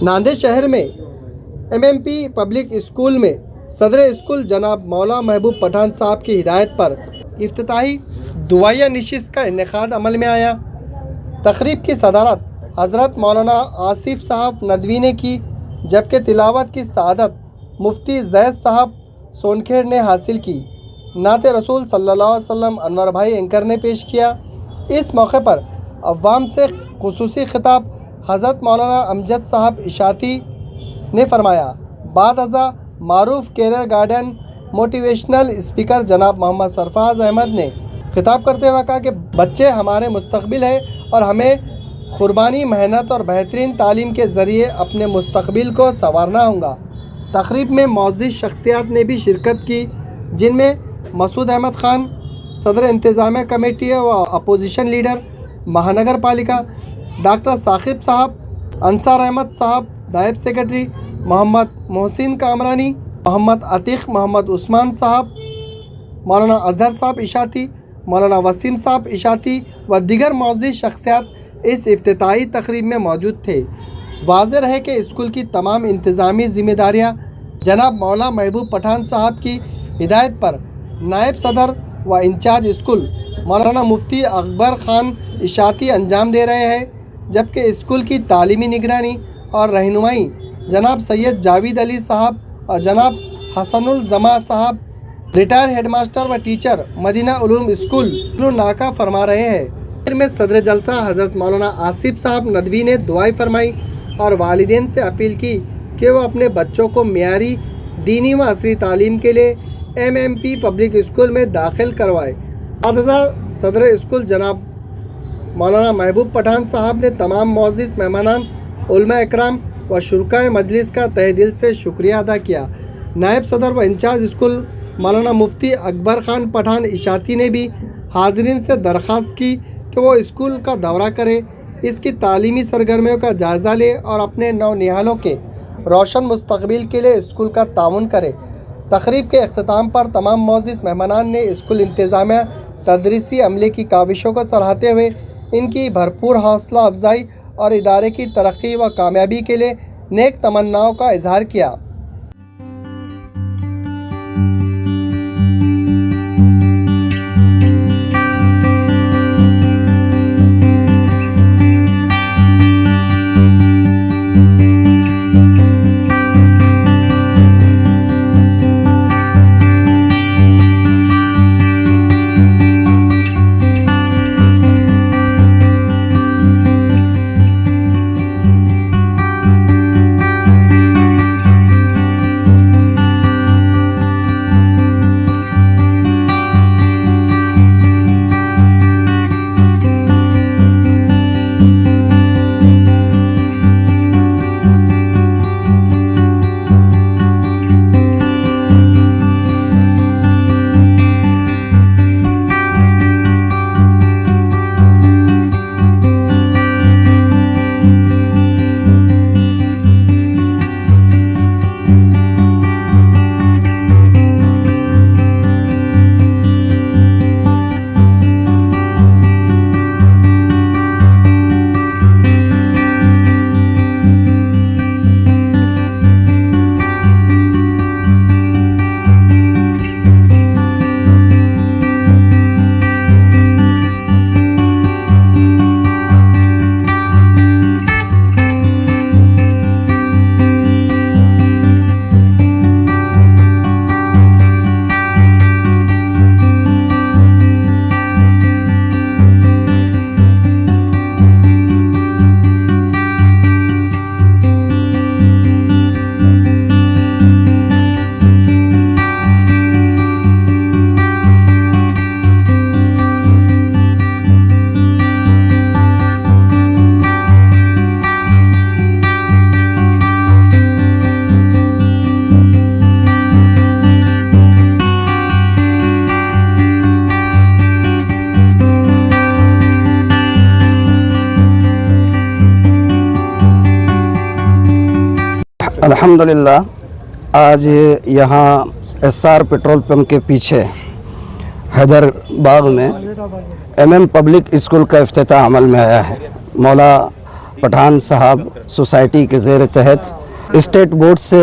नांदेड़ शहर में MMP public school में सदर स्कूल जनाब मौला महबूब पठान साहब की हिदायत पर इफ्तिताही दुआया नशिस्त का इनेकाद अमल में आया। तकरीब की सदारत हज़रत मौलाना आसिफ साहब नदवी ने की, जबकि तिलावत की सआदत मुफ्ती जैद साहब सोनखेड़ ने हासिल की। नाते रसूल सल्लल्लाहु अलैहि वसल्लम अनवर भाई एंकर ने पेश किया। इस मौके पर अवाम से खुसूसी खिताब हज़रत मौलाना अमजद साहब इशाती ने फरमाया। बाद अज़ा मारूफ कैरियर गार्डन मोटिवेशनल स्पीकर जनाब मोहम्मद सरफराज अहमद ने खिताब करते हुए कहा कि बच्चे हमारे मुस्तकबिल है और हमें क़ुरबानी, मेहनत और बेहतरीन तालीम के ज़रिए अपने मुस्तकबिल को संवारना होगा। तकरीब में मौजूद शख्सियात ने भी शिरकत की, जिनमें मसूद अहमद ख़ान सदर इंतज़ामिया कमेटी व अपोजिशन लीडर महानगर पालिका, डॉक्टर साकिब साहब, अंसार अहमद साहब नायब सेक्रेटरी, मोहम्मद मोहसिन कामरानी, मोहम्मद अतीक़, मोहम्मद उस्मान साहब, मौलाना अजहर साहब इशाती, मौलाना वसीम साहब इशाती व दीगर मौजूद शख्सियात इस इफ्तिताही तकरीब में मौजूद थे। वाज़ेह रहे कि स्कूल की तमाम इंतज़ामी ज़िम्मेदारियाँ जनाब मौला महबूब पठान साहब की हिदायत पर नायब सदर व इंचार्ज स्कूल मौलाना मुफ्ती अकबर ख़ान इशाती अंजाम दे रहे हैं, जबकि स्कूल की तालीमी निगरानी और रहनुमाई जनाब सैयद जावेद अली साहब और जनाब हसनुल जमा साहब रिटायर हेडमास्टर व टीचर मदीना उलूम स्कूल नाका फरमा रहे हैं। में सदर जलसा हज़रत मौलाना आसिफ साहब नदवी ने दुआएं फरमाई और वालिदैन से अपील की कि वो अपने बच्चों को मियारी दीनी व असरी तालीम के लिए एमएमपी पब्लिक स्कूल में दाखिल करवाए। सदर स्कूल जनाब मौलाना महबूब पठान साहब ने तमाम मौजूद मेहमानान, उलमा इकराम व शुरकाए मजलिस का तहे दिल से शुक्रिया अदा किया। नायब सदर व इंचार्ज स्कूल मौलाना मुफ्ती अकबर ख़ान पठान इशाती ने भी हाज़रीन से दरख्वास्त की कि वो स्कूल का दौरा करे, इसकी तालीमी सरगर्मियों का जायज़ा ले और अपने नौनिहालों के रोशन मुस्तकबिल के लिए स्कूल का ताउन करे। तकरीब के अख्ताम पर तमाम मौजूद मेहमानान ने स्कूल इंतज़ामिया तदरीसी अमले की काविशों को सराहते हुए इनकी भरपूर हौसला अफजाई और इदारे की तरक्की व कामयाबी के लिए नेक तमन्नाओं का इजहार किया। अल्हम्दुलिल्लाह आज यहाँ एसआर पेट्रोल पंप के पीछे हैदर बाग में एमएम पब्लिक स्कूल का इफ्तिताह अमल में आया है। मौला पठान साहब सोसाइटी के ज़ेर तहत स्टेट बोर्ड से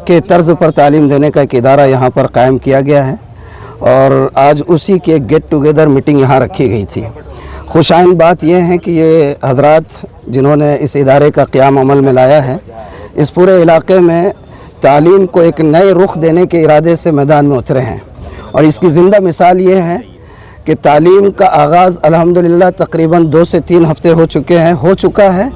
के तर्ज़ पर तालीम देने का एक इदारा यहाँ पर कायम किया गया है और आज उसी की एक गेट टुगेदर मीटिंग यहाँ रखी गई थी। खुशाइन बात यह है कि ये हजरात जिन्होंने इस इदारे का क़याम अमल में लाया है, इस पूरे इलाके में तालीम को एक नए रुख देने के इरादे से मैदान में उतरे हैं और इसकी ज़िंदा मिसाल ये है कि तालीम का आगाज़ अल्हम्दुलिल्लाह तकरीबन 2 से 3 हफ़्ते हो चुका है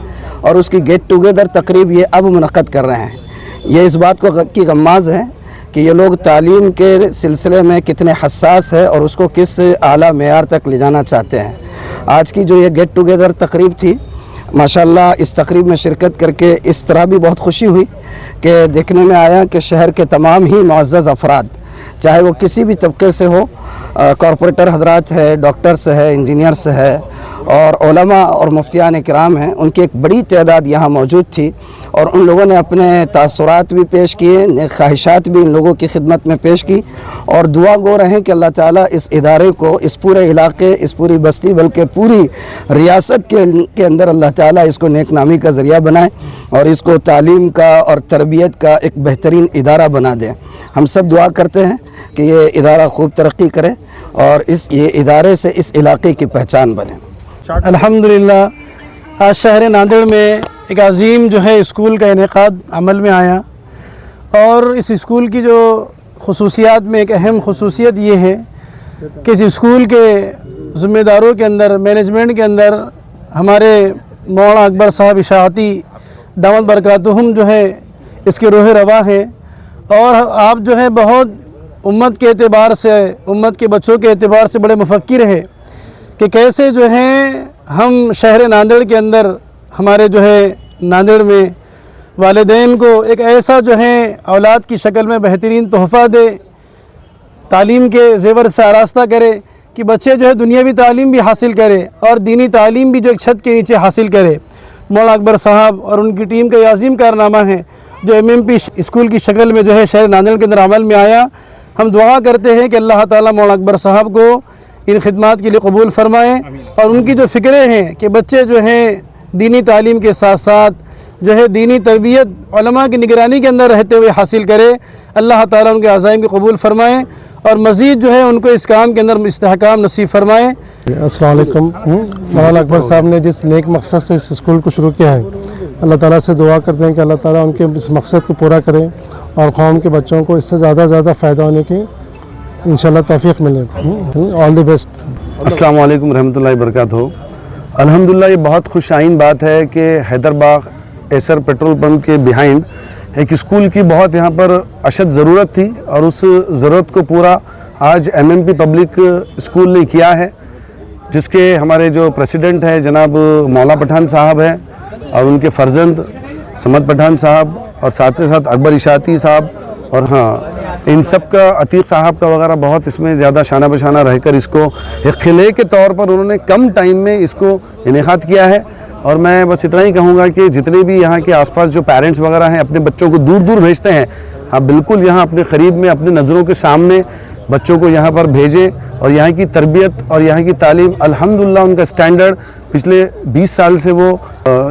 और उसकी गेट टुगेदर तकरीब ये अब मुनक़्क़द कर रहे हैं। ये इस बात को की गम्माज़ है कि ये लोग तालीम के सिलसिले में कितने हसास है और उसको किस आला मेयार तक ले जाना चाहते हैं। आज की जो ये गेट टुगेदर तकरीब थी, माशाल्लाह इस तकरीब में शिरकत करके इस तरह भी बहुत खुशी हुई कि देखने में आया कि शहर के तमाम ही मुअज़्ज़ज़ अफराद, चाहे वो किसी भी तबके से हो, कॉरपोरेटर हजरात है, डॉक्टर्स है, इंजीनियर्स है और उलमा और मुफ्तियान किराम हैं, उनकी एक बड़ी तादाद यहाँ मौजूद थी और उन लोगों ने अपने तासुरात भी पेश किए, नेक ख्वाहिशात भी इन लोगों की खिदमत में पेश की और दुआ गो रहें कि अल्लाह ताला इस इदारे को, इस पूरे इलाके, इस पूरी बस्ती बल्कि पूरी रियासत के अंदर अल्लाह ताला इसको नेक नामी का ज़रिया बनाए और इसको तालीम का और तरबियत का एक बेहतरीन इदारा बना दे। हम सब दुआ करते हैं कि ये इदारा खूब तरक्की करे और ये इदारे से इस इलाके की पहचान बने। अल्हम्दुलिल्लाह आज शहर नांदेड़ में एक अजीम जो है स्कूल का इनेकाद अमल में आया और इस स्कूल की जो खुसूसियात में एक अहम खुसूसियत ये है कि इस स्कूल के ज़िम्मेदारों के अंदर, मैनेजमेंट के अंदर हमारे मौलाना अकबर साहब इशाअती दामद बरकातुहुम जो है इसके रोह रवा है और आप जो है बहुत उम्मत के एतबार से, उम्मत के बच्चों के एतबार से बड़े मुफक्किर है कि कैसे जो है हम शहर नांदेड़ के अंदर हमारे जो है नांदेड़ में वालिदैन को एक ऐसा जो है औलाद की शक्ल में बेहतरीन तोहफ़ा दे, तालीम के ज़ेवर से आरास्ता करे कि बच्चे जो है दुनियावी तालीम भी हासिल करे और दीनी तालीम भी जो एक छत के नीचे हासिल करे। मौलाना अकबर साहब और उनकी टीम का ये अजीम कारनामा है जो MMP स्कूल की शक्ल में जो है शहर नांदेड़ के अंदर अमल में आया। हम दुआ करते हैं कि अल्लाह ताला मौलाना अकबर साहब को इन खिदमात के लिए कबूल फरमाएँ और उनकी जो फ़िक्रें हैं कि बच्चे जो हैं दीनी तालीम के साथ साथ जो है दीनी तरबियत उलमा की निगरानी के अंदर रहते हुए हासिल करे, अल्लाह ताला उनके अज़ाइम को कबूल फरमाएँ और मज़ीद जो है उनको इस काम के अंदर इस्तेहकाम नसीब फरमाएँ। अस्सलाम वालेकुम। मौलाना अकबर साहब ने जिस नेक मकसद से इस स्कूल को शुरू किया है, अल्लाह ताला से दुआ करते हैं कि अल्लाह ताला उनके इस मकसद को पूरा करें और कौम के बच्चों को इससे ज़्यादा फ़ायदा होने की इंशाल्लाह तौफीक मिले। All the best. अस्सलाम वालेकुम रहमतुल्लाहि बरकातहू। अल्हम्दुलिल्लाह ये बहुत खुशाइन बात है कि हैदरबाग एसर पेट्रोल पंप के बिहाइंड एक स्कूल की बहुत यहाँ पर अशद ज़रूरत थी और उस ज़रूरत को पूरा आज MMP पब्लिक स्कूल ने किया है, जिसके हमारे जो प्रेसिडेंट हैं जनाब मौला पठान साहब हैं और उनके फ़र्जंद समद पठान साहब और साथ से साथ अकबर इशाअती साहब और हाँ इन सब का अतीक साहब का वगैरह बहुत इसमें ज़्यादा शाना बशाना रहकर इसको एक खिले के तौर पर उन्होंने कम टाइम में इसको इनेकाद किया है। और मैं बस इतना ही कहूँगा कि जितने भी यहाँ के आसपास जो पेरेंट्स वगैरह हैं अपने बच्चों को दूर दूर भेजते हैं, हाँ बिल्कुल यहाँ अपने करीब में अपने नज़रों के सामने बच्चों को यहाँ पर भेजें और यहाँ की तरबियत और यहाँ की तालीम अल्हम्दुलिल्लाह उनका स्टैंडर्ड पिछले 20 साल से वो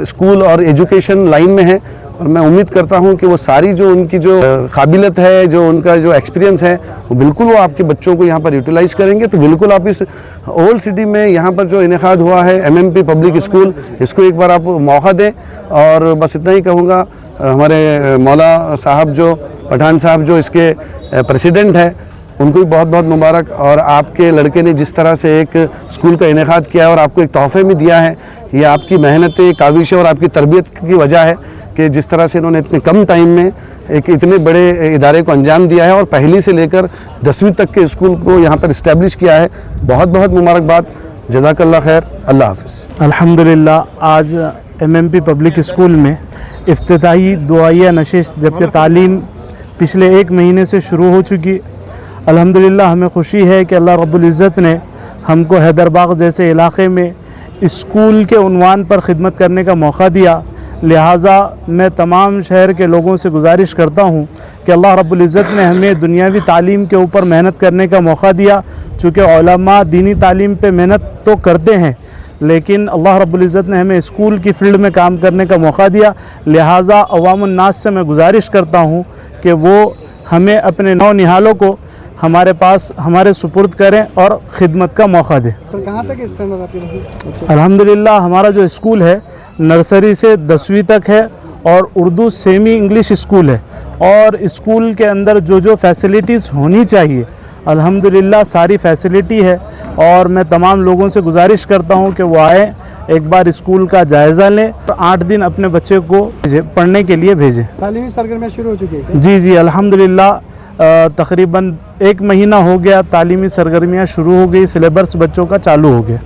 स्कूल और एजुकेशन लाइन में है और मैं उम्मीद करता हूँ कि वो सारी जो उनकी जो काबिलियत है, जो उनका जो एक्सपीरियंस है वो बिल्कुल वो आपके बच्चों को यहाँ पर यूटिलाइज़ करेंगे। तो बिल्कुल आप इस ओल्ड सिटी में यहाँ पर जो इनेकाद हुआ है MMP पब्लिक स्कूल, इसको एक बार आप मौका दें। और बस इतना ही कहूँगा, हमारे मौला साहब जो पठान साहब जो इसके प्रेसिडेंट है उनको भी बहुत बहुत मुबारक और आपके लड़के ने जिस तरह से एक स्कूल का इनेकाद किया है और आपको एक तोहफे में दिया है, ये आपकी मेहनत, काविश और आपकी तरबियत की वजह है कि जिस तरह से इन्होंने इतने कम टाइम में एक इतने बड़े इदारे को अंजाम दिया है और पहली से लेकर 10वीं तक के स्कूल को यहाँ पर इस्टेब्लिश किया है। बहुत बहुत मुबारकबाद। जज़ाकल्लाह खैर। अल्लाह हाफ़िज़। अल्हम्दुलिल्लाह आज MMP पब्लिक स्कूल में इफ्तिताही दुआया नशिस्त जबकि तालीम पिछले 1 महीने से शुरू हो चुकी। अल्हम्दुलिल्लाह हमें खुशी है कि अल्लाह रब्बुल इज़्ज़त ने हमको हैदरबाग जैसे इलाक़े में स्कूल के उन्वान पर ख़िदमत करने का मौका दिया। लिहाजा मैं तमाम शहर के लोगों से गुजारिश करता हूँ कि अल्लाह रब्बुल इज़्ज़त ने हमें दुनियावी तालीम के ऊपर मेहनत करने का मौका दिया। चूँकि उलमा दीनी तालीम पे मेहनत तो करते हैं لیکن اللہ رب العزت نے ہمیں اسکول کی فیلڈ میں کام کرنے کا موقع دیا، لہٰذا عوام الناس سے میں گزارش کرتا ہوں کہ وہ ہمیں اپنے نونہالوں کو ہمارے پاس ہمارے سپرد کریں اور خدمت کا موقع دیں۔ سر کہاں تک اسٹینڈرڈ آپ کی؟ الحمدللہ ہمارا جو اسکول ہے نرسری سے 10ویں تک ہے اور اردو سیمی انگلش اسکول ہے، اور اسکول کے اندر جو فیسلٹیز ہونی چاہیے الحمدللہ ساری فیسلٹی ہے، اور میں تمام لوگوں سے گزارش کرتا ہوں کہ وہ آئیں، ایک بار اسکول کا جائزہ لیں اور 8 دن اپنے بچے کو پڑھنے کے لیے بھیجیں۔ تعلیمی سرگرمیاں شروع ہو چکی ہیں؟ جی الحمدللہ تقریباً 1 مہینہ ہو گیا، تعلیمی سرگرمیاں شروع ہو گئی، سلیبس بچوں کا چالو ہو گیا۔